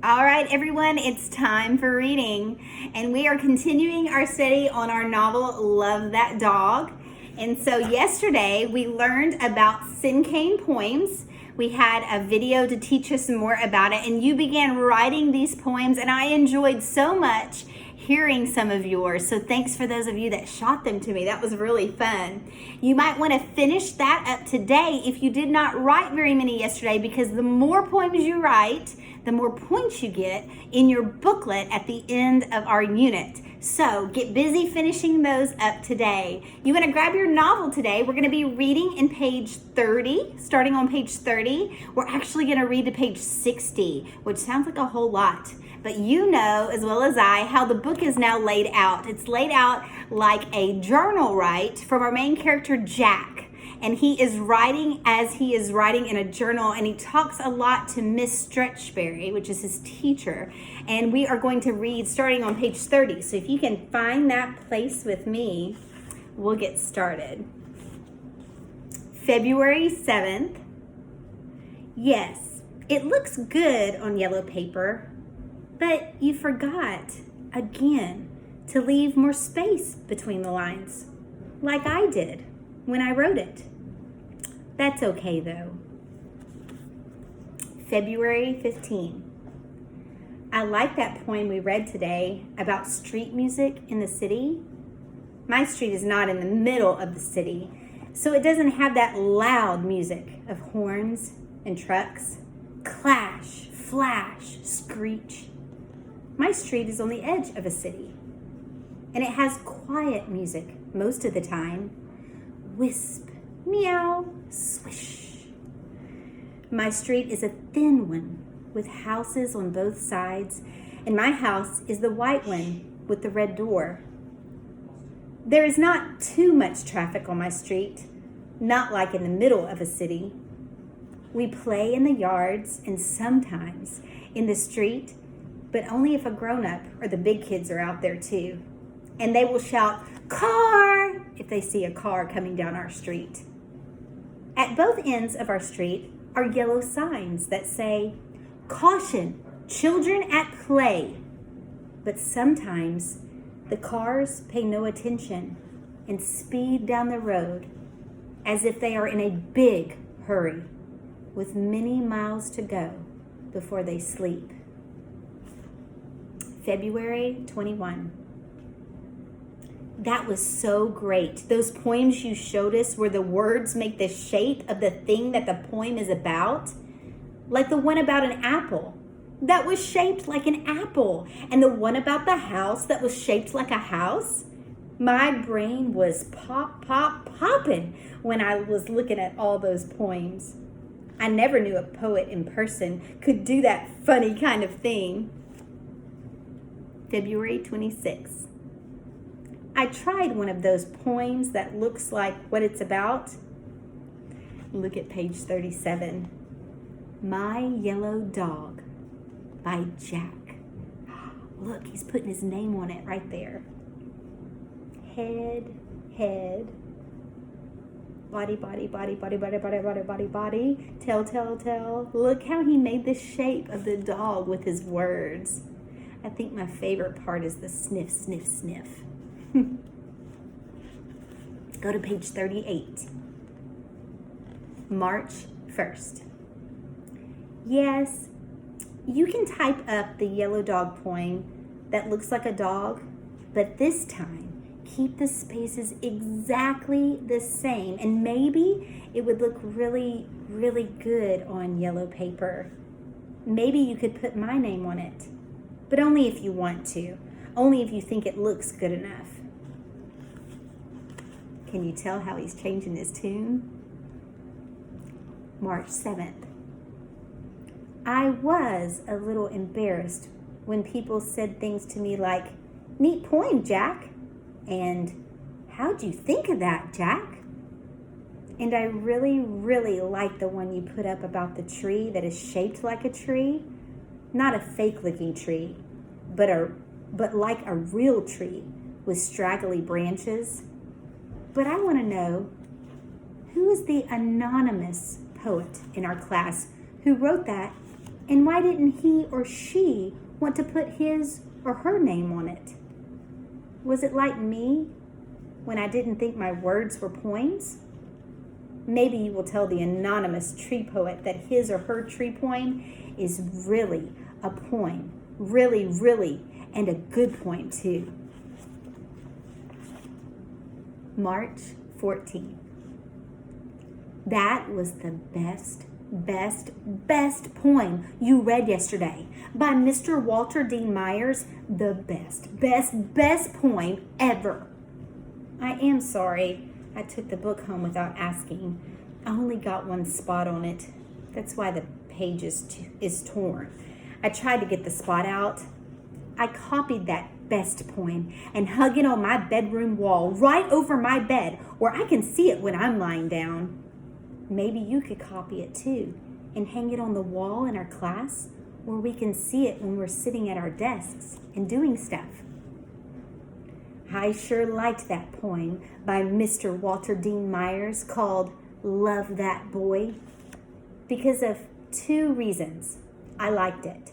All right, everyone, it's time for reading. And we are continuing our study on our novel, Love That Dog. And so yesterday we learned about cinquain poems. We had a video to teach us more about it, and you began writing these poems, and I enjoyed so much hearing some of yours. So thanks for those of you that shot them to me. That was really fun. You might want to finish that up today if you did not write very many yesterday, because the more poems you write, the more points you get in your booklet at the end of our unit. So get busy finishing those up today. You want to grab your novel today. We're going to be reading in page 30, starting on page 30. We're actually going to read to page 60, which sounds like a whole lot. But you know as well as I how the book is now laid out. It's laid out like a journal, right, from our main character, Jack. And he is writing as he is writing in a journal, and he talks a lot to Miss Stretchberry, which is his teacher. And we are going to read starting on page 30. So if you can find that place with me, we'll get started. February 7th. Yes, it looks good on yellow paper, but you forgot, again, to leave more space between the lines, like I did when I wrote it. That's okay, though. February 15. I like that poem we read today about street music in the city. My street is not in the middle of the city, so it doesn't have that loud music of horns and trucks, clash, flash, screech. My street is on the edge of a city, and it has quiet music most of the time. Wisp, meow, swish. My street is a thin one with houses on both sides, and my house is the white one with the red door. There is not too much traffic on my street, not like in the middle of a city. We play in the yards and sometimes in the street, but only if a grown-up or the big kids are out there too. And they will shout, "Car!" if they see a car coming down our street. At both ends of our street are yellow signs that say, "Caution, children at play." But sometimes the cars pay no attention and speed down the road as if they are in a big hurry with many miles to go before they sleep. February 21. That was so great. Those poems you showed us where the words make the shape of the thing that the poem is about. Like the one about an apple that was shaped like an apple, and the one about the house that was shaped like a house. My brain was popping when I was looking at all those poems. I never knew a poet in person could do that funny kind of thing. February 26. I tried one of those poems that looks like what it's about. Look at page 37. My Yellow Dog by Jack. Look, he's putting his name on it right there. Head, body, body, body, body, body, body, body, body, body, tail, tail, tail. Look how he made the shape of the dog with his words. I think my favorite part is the sniff, sniff, sniff. Go to page 38. March 1st. Yes, you can type up the yellow dog poem that looks like a dog, but this time keep the spaces exactly the same, and maybe it would look really, really good on yellow paper. Maybe you could put my name on it, but only if you want to, only if you think it looks good enough. Can you tell how he's changing his tune? March 7th. I was a little embarrassed when people said things to me like, "Neat poem, Jack," and "How'd you think of that, Jack?" And I really, really like the one you put up about the tree that is shaped like a tree. Not a fake-looking tree, but like a real tree with straggly branches. But I want to know, who is the anonymous poet in our class who wrote that And why didn't he or she want to put his or her name on it? Was it like me when I didn't think my words were poems? Maybe you will tell the anonymous tree poet that his or her tree poem is really a poem. Really, really, and a good poem too. March 14th. That was the best poem you read yesterday by Mr. Walter Dean Myers. The best poem ever. I am sorry I took the book home without asking. I only got one spot on it. That's why the page is torn. I tried to get the spot out. I copied that best poem and hung it on my bedroom wall right over my bed where I can see it when I'm lying down. Maybe you could copy it too and hang it on the wall in our class where we can see it when we're sitting at our desks and doing stuff. I sure liked that poem by Mr. Walter Dean Myers called Love That Boy because of two reasons I liked it.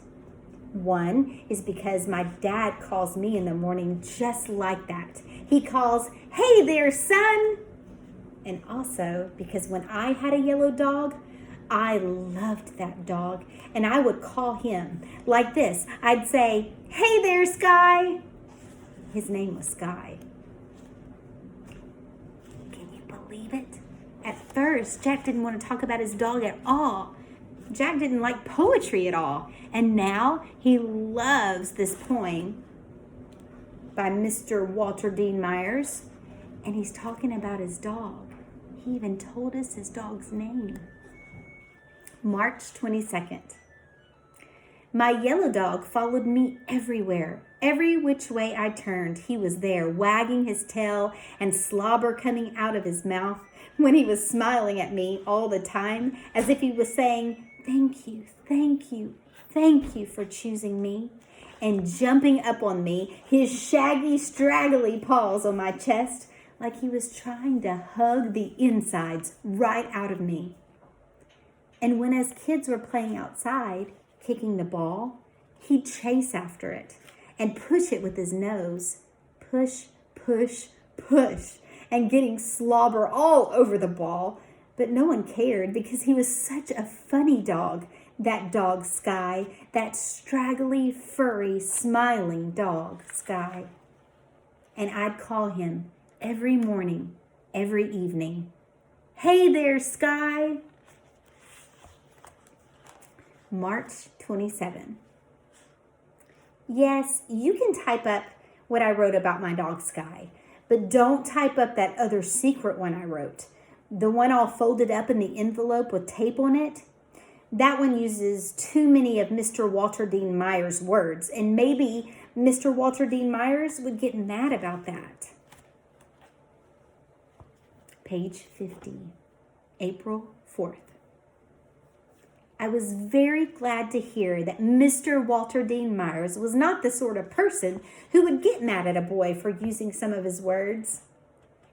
One is because my dad calls me in the morning just like that. He calls, "Hey there, son!" And also because when I had a yellow dog, I loved that dog, and I would call him like this. I'd say, "Hey there, Sky." His name was Sky. Can you believe it? At first, Jack didn't want to talk about his dog at all. Jack didn't like poetry at all. And now he loves this poem by Mr. Walter Dean Myers. And he's talking about his dog. He even told us his dog's name. March 22nd. My yellow dog followed me everywhere. Every which way I turned, he was there, wagging his tail and slobber coming out of his mouth when he was smiling at me all the time, as if he was saying, "Thank you, thank you, thank you for choosing me," and jumping up on me, his shaggy, straggly paws on my chest, like he was trying to hug the insides right out of me. And when as kids were playing outside, kicking the ball, he'd chase after it and push it with his nose. Push, push, push, and getting slobber all over the ball. But no one cared because he was such a funny dog, that dog Sky, that straggly, furry, smiling dog Sky. And I'd call him every morning, every evening. "Hey there, Sky." March 27. Yes, you can type up what I wrote about my dog Sky, but don't type up that other secret one I wrote. The one all folded up in the envelope with tape on it. That one uses too many of Mr. Walter Dean Myers' words, and maybe Mr. Walter Dean Myers would get mad about that. Page 50, April 4th. I was very glad to hear that Mr. Walter Dean Myers was not the sort of person who would get mad at a boy for using some of his words.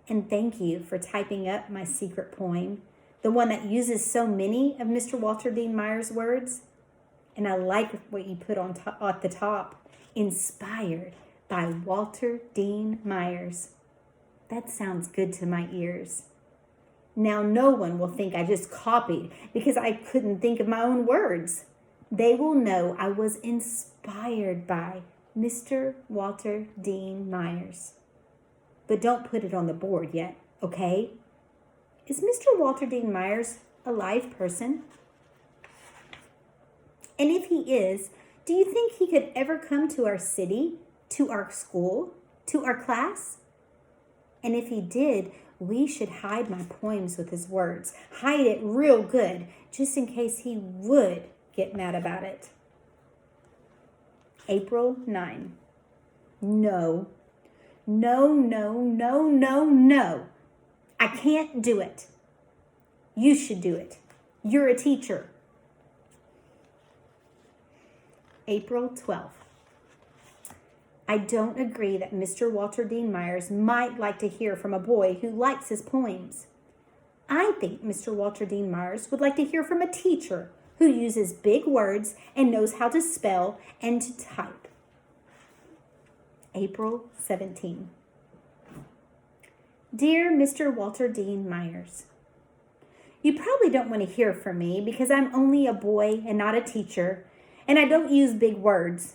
And thank you for typing up my secret poem, the one that uses so many of Mr. Walter Dean Myers' words. And I like what you put at the top, inspired by Walter Dean Myers. That sounds good to my ears. Now no one will think I just copied because I couldn't think of my own words. They will know I was inspired by Mr. Walter Dean Myers. But don't put it on the board yet, okay? Is Mr. Walter Dean Myers a live person? And if he is, do you think he could ever come to our city, to our school, to our class? And if he did, we should hide my poems with his words. Hide it real good, just in case he would get mad about it. April 9. No. I can't do it. You should do it. You're a teacher. April 12th. I don't agree that Mr. Walter Dean Myers might like to hear from a boy who likes his poems. I think Mr. Walter Dean Myers would like to hear from a teacher who uses big words and knows how to spell and to type. April 17. Dear Mr. Walter Dean Myers, you probably don't want to hear from me because I'm only a boy and not a teacher, and I don't use big words.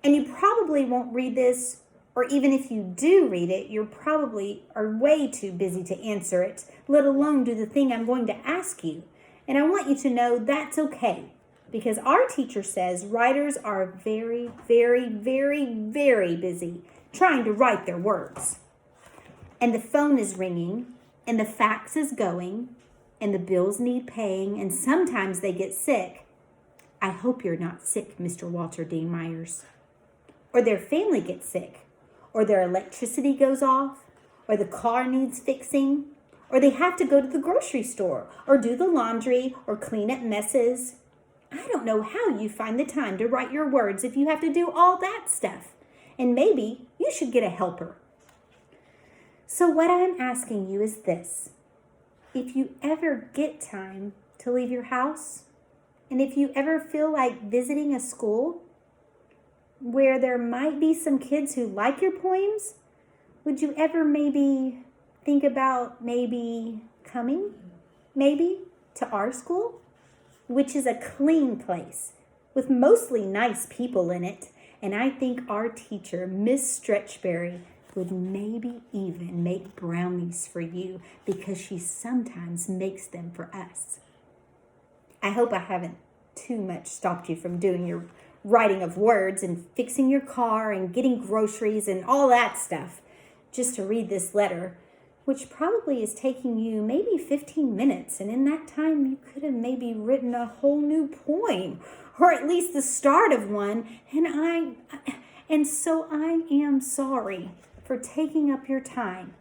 And you probably won't read this, or even if you do read it, you probably are way too busy to answer it, let alone do the thing I'm going to ask you. And I want you to know that's okay, because our teacher says writers are very, very, very, very busy trying to write their words. And the phone is ringing, and the fax is going, and the bills need paying, and sometimes they get sick. I hope you're not sick, Mr. Walter Dean Myers. Or their family gets sick, or their electricity goes off, or the car needs fixing, or they have to go to the grocery store, or do the laundry, or clean up messes. I don't know how you find the time to write your words if you have to do all that stuff. And maybe you should get a helper. So what I'm asking you is this. If you ever get time to leave your house, and if you ever feel like visiting a school where there might be some kids who like your poems, would you ever maybe think about coming to our school, which is a clean place with mostly nice people in it. And I think our teacher, Miss Stretchberry, would maybe even make brownies for you because she sometimes makes them for us. I hope I haven't too much stopped you from doing your writing of words and fixing your car and getting groceries and all that stuff just to read this letter, which probably is taking you maybe 15 minutes. And in that time, you could have maybe written a whole new poem, or at least the start of one. And so I am sorry for taking up your time.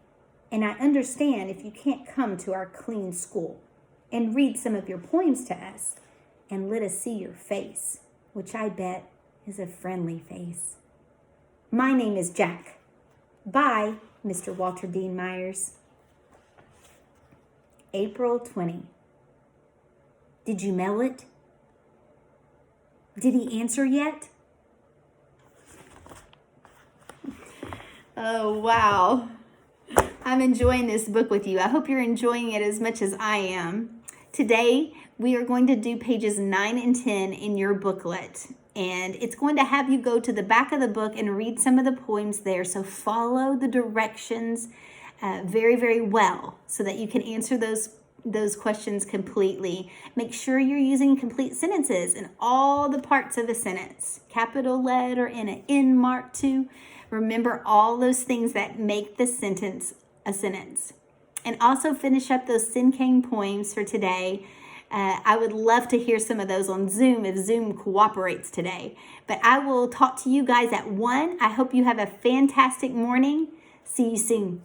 And I understand if you can't come to our clean school and read some of your poems to us and let us see your face, which I bet is a friendly face. My name is Jack. Bye, Mr. Walter Dean Myers. April 20. Did you mail it? Did he answer yet? Oh, wow. I'm enjoying this book with you. I hope you're enjoying it as much as I am. Today, we are going to do pages 9 and 10 in your booklet. And it's going to have you go to the back of the book and read some of the poems there. So follow the directions very, very well so that you can answer those questions completely. Make sure you're using complete sentences in all the parts of a sentence. Capital letter and an N mark too. Remember all those things that make the sentence a sentence. And also finish up those Cinquain poems for today. I would love to hear some of those on Zoom if Zoom cooperates today. But I will talk to you guys at 1. I hope you have a fantastic morning. See you soon.